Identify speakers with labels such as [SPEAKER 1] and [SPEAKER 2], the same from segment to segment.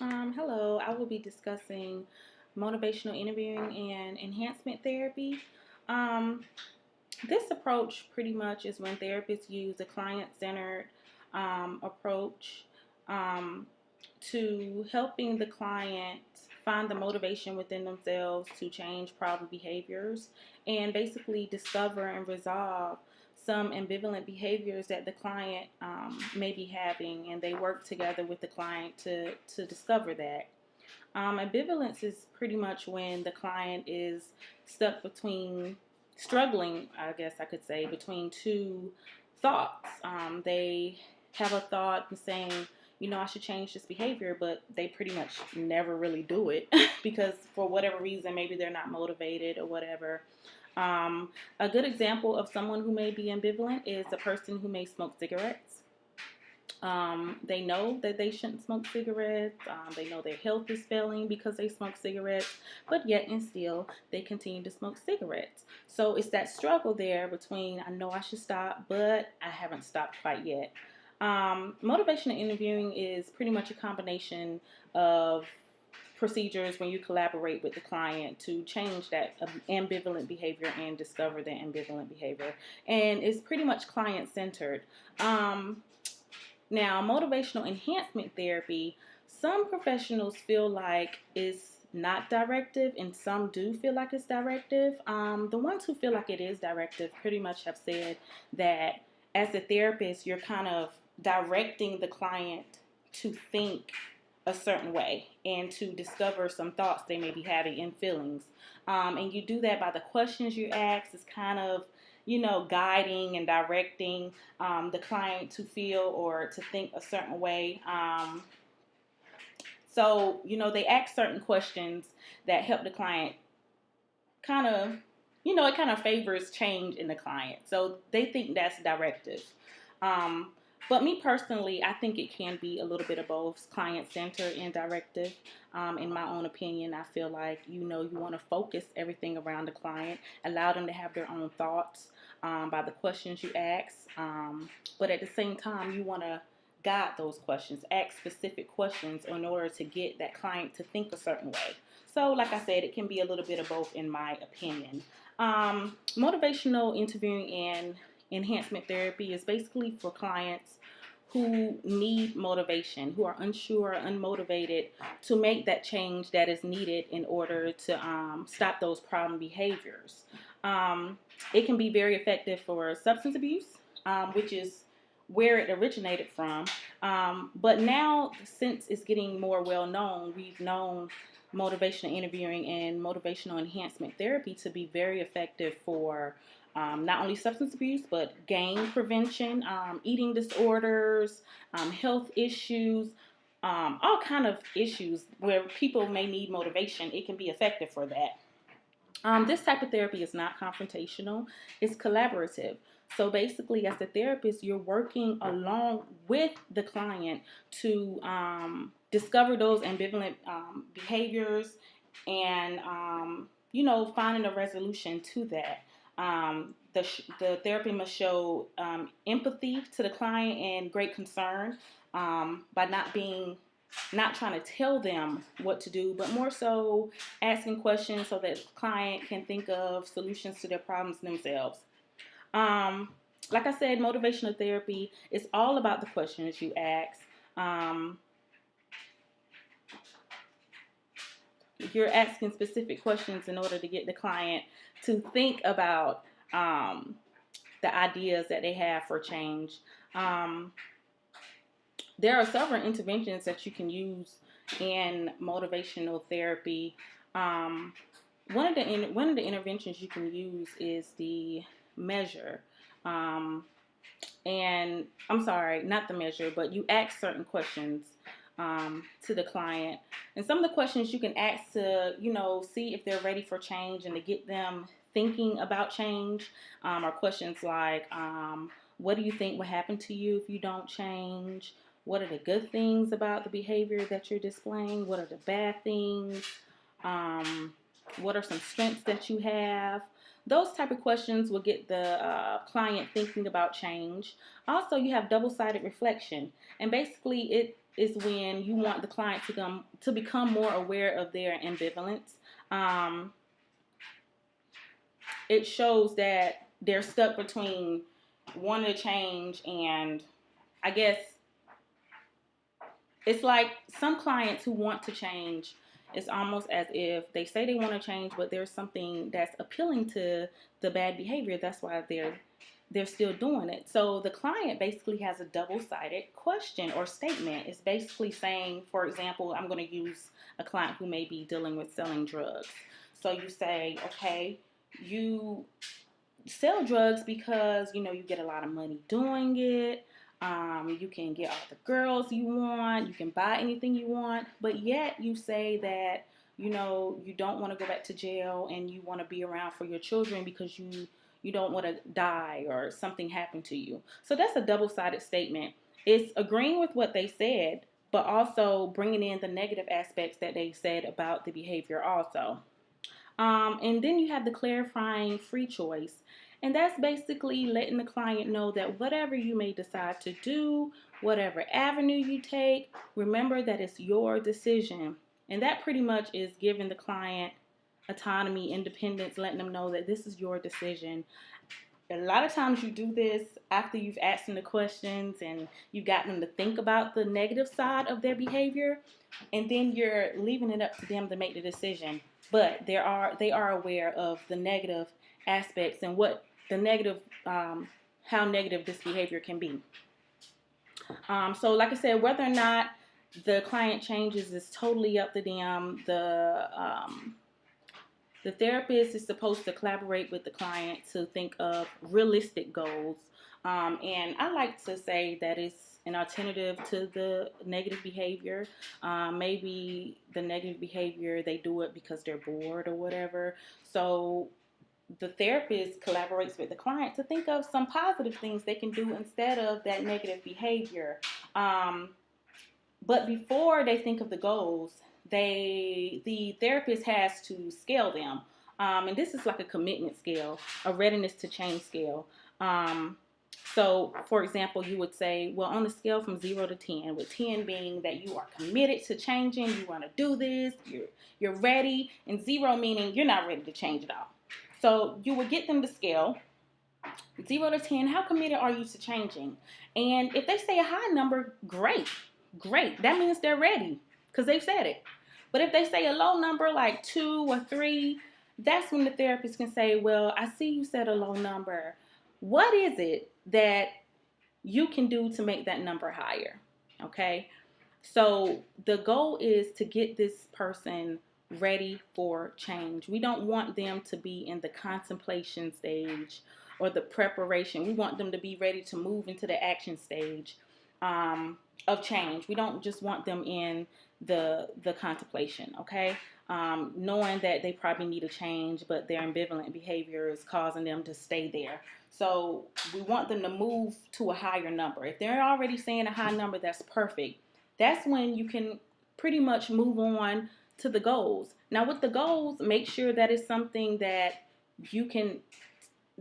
[SPEAKER 1] Hello, I will be discussing motivational interviewing and enhancement therapy. Um, this approach pretty much is when therapists use a client-centered approach um, to helping the client find the motivation within themselves to change problem behaviors and basically discover and resolve some ambivalent behaviors that the client may be having, and they work together with the client to discover that. Ambivalence is pretty much when the client is stuck between, struggling, I guess I could say, between two thoughts. They have a thought and saying, I should change this behavior, but they pretty much never really do it because for whatever reason, maybe they're not motivated or whatever. A good example of someone who may be ambivalent is a person who may smoke cigarettes. They know that they shouldn't smoke cigarettes. They know their health is failing because they smoke cigarettes, but yet and still they continue to smoke cigarettes. So it's that struggle there between I know I should stop, but I haven't stopped quite yet. Motivational interviewing is pretty much a combination of procedures when you collaborate with the client to change that ambivalent behavior and discover the ambivalent behavior. And it's pretty much client centered. Now, motivational enhancement therapy, some professionals feel like is not directive, and some do feel like it's directive. The ones who feel like it is directive pretty much have said that as a therapist, you're kind of directing the client to think a certain way and to discover some thoughts they may be having and feelings. And you do that by the questions you ask. It's kind of guiding and directing the client to feel or to think a certain way. So they ask certain questions that help the client kind of, it kind of favors change in the client. So they think that's directive. But me personally, I think it can be a little bit of both client-centered and directive. In my own opinion, I feel like, you want to focus everything around the client, allow them to have their own thoughts by the questions you ask. But at the same time, you want to guide those questions, ask specific questions in order to get that client to think a certain way. So like I said, it can be a little bit of both in my opinion. Motivational interviewing and enhancement therapy is basically for clients who need motivation, who are unsure, unmotivated to make that change that is needed in order to stop those problem behaviors. It can be very effective for substance abuse, which is where it originated from. But now, since it's getting more well known, we've known motivational interviewing and motivational enhancement therapy to be very effective for not only substance abuse, but gang prevention, eating disorders, health issues, all kind of issues where people may need motivation. It can be effective for that. This type of therapy is not confrontational, it's collaborative. So basically, as a therapist, you're working along with the client to discover those ambivalent behaviors and, finding a resolution to that. The therapy must show empathy to the client and great concern by not trying to tell them what to do, but more so asking questions so that the client can think of solutions to their problems themselves. Like I said, motivational therapy is all about the questions you ask. You're asking specific questions in order to get the client to think about the ideas that they have for change. There are several interventions that you can use in motivational therapy. One of the interventions you can use is the measure. And I'm sorry, not the measure, but you ask certain questions to the client. And some of the questions you can ask to, see if they're ready for change and to get them thinking about change are questions like, what do you think will happen to you if you don't change? What are the good things about the behavior that you're displaying? What are the bad things? What are some strengths that you have? Those type of questions will get the client thinking about change. Also, you have double-sided reflection. And basically, is when you want the client to become more aware of their ambivalence. It shows that they're stuck between wanting to change and, I guess, it's like some clients who want to change, it's almost as if they say they want to change, but there's something that's appealing to the bad behavior. That's why they're still doing it. So the client basically has a double-sided question or statement. It's basically saying, for example, I'm going to use a client who may be dealing with selling drugs. So you say, okay, you sell drugs because, you know, you get a lot of money doing it. You can get all the girls you want. You can buy anything you want. But yet you say that, you know, you don't want to go back to jail and you want to be around for your children because you don't want to die or something happen to you. So that's a double-sided statement. It's agreeing with what they said, but also bringing in the negative aspects that they said about the behavior also. And then you have the clarifying free choice. And that's basically letting the client know that whatever you may decide to do, whatever avenue you take, remember that it's your decision. And that pretty much is giving the client autonomy, independence, letting them know that this is your decision. A lot of times you do this after you've asked them the questions and you've gotten them to think about the negative side of their behavior, and then you're leaving it up to them to make the decision. But they are aware of the negative aspects and what the negative, how negative this behavior can be. So like I said, whether or not the client changes is totally up to them. The therapist is supposed to collaborate with the client to think of realistic goals. And I like to say that it's an alternative to the negative behavior. Maybe the negative behavior, they do it because they're bored or whatever. So the therapist collaborates with the client to think of some positive things they can do instead of that negative behavior. But before they think of the goals, the therapist has to scale them. And this is like a commitment scale, a readiness to change scale. So, for example, you would say, well, on a scale from 0 to 10, with 10 being that you are committed to changing, you want to do this, you're ready, and 0 meaning you're not ready to change at all. So you would get them to scale 0 to 10. How committed are you to changing? And if they say a high number, great. That means they're ready because they've said it. But if they say a low number like 2 or 3, that's when the therapist can say, well, I see you said a low number. What is it that you can do to make that number higher? Okay. So the goal is to get this person ready for change. We don't want them to be in the contemplation stage or the preparation. We want them to be ready to move into the action stage of change. We don't just want them in the contemplation, okay? Knowing that they probably need a change, but their ambivalent behavior is causing them to stay there. So we want them to move to a higher number. If they're already saying a high number, that's perfect. That's when you can pretty much move on to the goals. Now with the goals, make sure that it's something that you can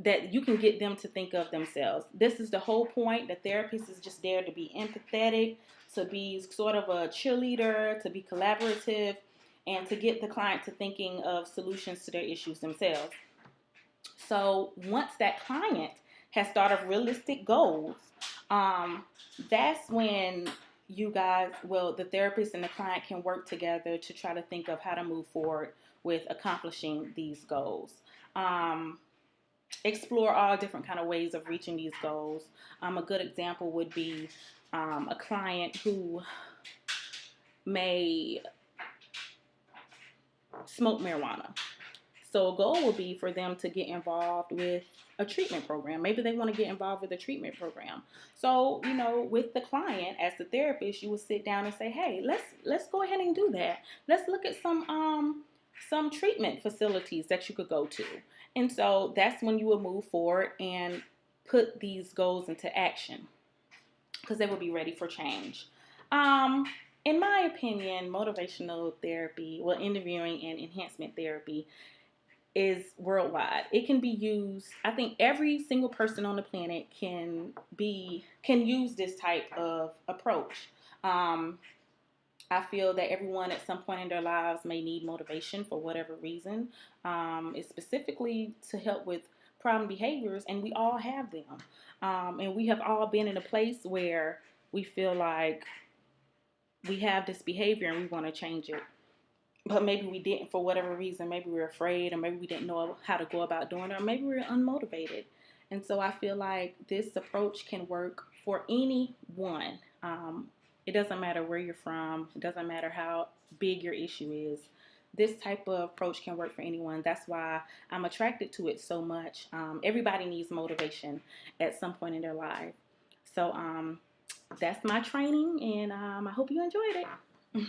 [SPEAKER 1] get them to think of themselves. This is the whole point. The therapist is just there to be empathetic, to be sort of a cheerleader, to be collaborative, and to get the client to thinking of solutions to their issues themselves. So once that client has thought of realistic goals, that's when the therapist and the client can work together to try to think of how to move forward with accomplishing these goals. Explore all different kind of ways of reaching these goals. A good example would be a client who may smoke marijuana. So a goal would be for them to get involved with a treatment program. Maybe they want to get involved with a treatment program. So, with the client as the therapist, you would sit down and say, hey, let's go ahead and do that. Let's look at some treatment facilities that you could go to. And so that's when you will move forward and put these goals into action because they will be ready for change. In my opinion, motivational therapy, interviewing and enhancement therapy is worldwide. It can be used. I think every single person on the planet can use this type of approach. I feel that everyone at some point in their lives may need motivation for whatever reason. It's specifically to help with problem behaviors, and we all have them. And we have all been in a place where we feel like we have this behavior and we want to change it. But maybe we didn't for whatever reason. Maybe we were afraid, or maybe we didn't know how to go about doing it, or maybe we were unmotivated. And so I feel like this approach can work for anyone. It doesn't matter where you're from. It doesn't matter how big your issue is. This type of approach can work for anyone. That's why I'm attracted to it so much. Everybody needs motivation at some point in their life. So that's my training, and I hope you enjoyed it.